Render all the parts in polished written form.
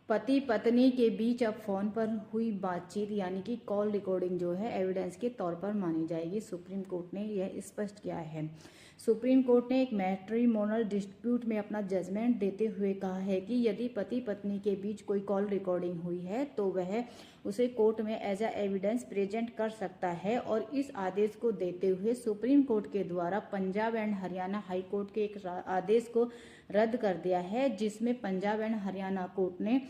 पति पत्नी के बीच अब फोन पर हुई बातचीत यानी कि कॉल रिकॉर्डिंग जो है एविडेंस के तौर पर मानी जाएगी। सुप्रीम कोर्ट ने यह स्पष्ट किया है। सुप्रीम कोर्ट ने एक मैट्रिमोनल डिस्प्यूट में अपना जजमेंट देते हुए कहा है कि यदि पति पत्नी के बीच कोई कॉल रिकॉर्डिंग हुई है तो वह उसे कोर्ट में एज अ एविडेंस प्रेजेंट कर सकता है। और इस आदेश को देते हुए सुप्रीम कोर्ट के द्वारा Punjab and Haryana high court के एक आदेश को रद्द कर दिया है, जिसमें पंजाब एंड हरियाणा कोर्ट ने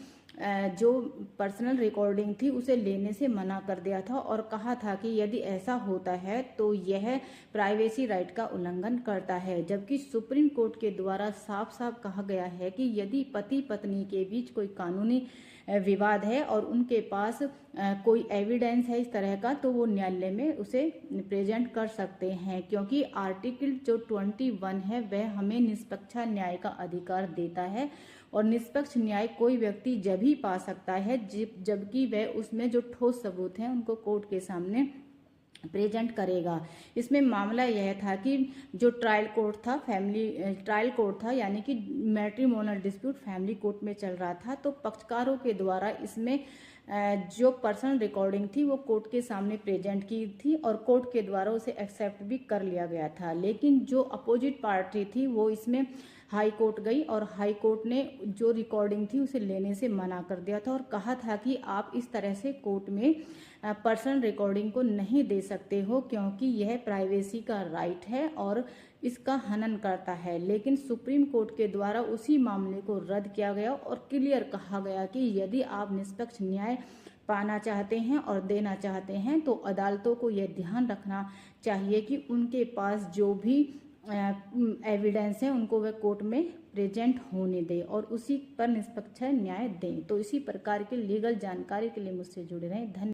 जो पर्सनल रिकॉर्डिंग थी उसे लेने से मना कर दिया था और कहा था कि यदि ऐसा होता है तो यह प्राइवेसी राइट का उल्लंघन करता है। जबकि सुप्रीम कोर्ट के द्वारा साफ साफ कहा गया है कि यदि पति पत्नी के बीच कोई कानूनी विवाद है और उनके पास कोई एविडेंस है इस तरह का, तो वो न्यायालय में उसे प्रेजेंट कर सकते हैं, क्योंकि आर्टिकल जो 21 है वह हमें निष्पक्ष न्याय का अधिकार देता है। और निष्पक्ष न्याय कोई व्यक्ति जब ही पा सकता है जबकि वह उसमें जो ठोस सबूत हैं उनको कोर्ट के सामने प्रेजेंट करेगा। इसमें मामला यह था कि जो ट्रायल कोर्ट था, फैमिली ट्रायल कोर्ट था, यानी कि मैट्रिमोनल डिस्प्यूट फैमिली कोर्ट में चल रहा था, तो पक्षकारों के द्वारा इसमें जो पर्सनल रिकॉर्डिंग थी वो कोर्ट के सामने प्रेजेंट की थी और कोर्ट के द्वारा उसे एक्सेप्ट भी कर लिया गया था। लेकिन जो अपोजिट पार्टी थी वो इसमें हाई कोर्ट गई और हाई कोर्ट ने जो रिकॉर्डिंग थी उसे लेने से मना कर दिया था और कहा था कि आप इस तरह से कोर्ट में पर्सनल रिकॉर्डिंग को नहीं दे सकते हो, क्योंकि यह प्राइवेसी का राइट है और इसका हनन करता है। लेकिन सुप्रीम कोर्ट के द्वारा उसी मामले को रद्द किया गया और क्लियर कहा गया कि यदि आप निष्पक्ष न्याय पाना चाहते हैं और देना चाहते हैं तो अदालतों को यह ध्यान रखना चाहिए कि उनके पास जो भी एविडेंस है उनको वह कोर्ट में प्रेजेंट होने दें और उसी पर निष्पक्ष न्याय दें। तो इसी प्रकार के लीगल जानकारी के लिए मुझसे जुड़े रहें। धन्यवाद।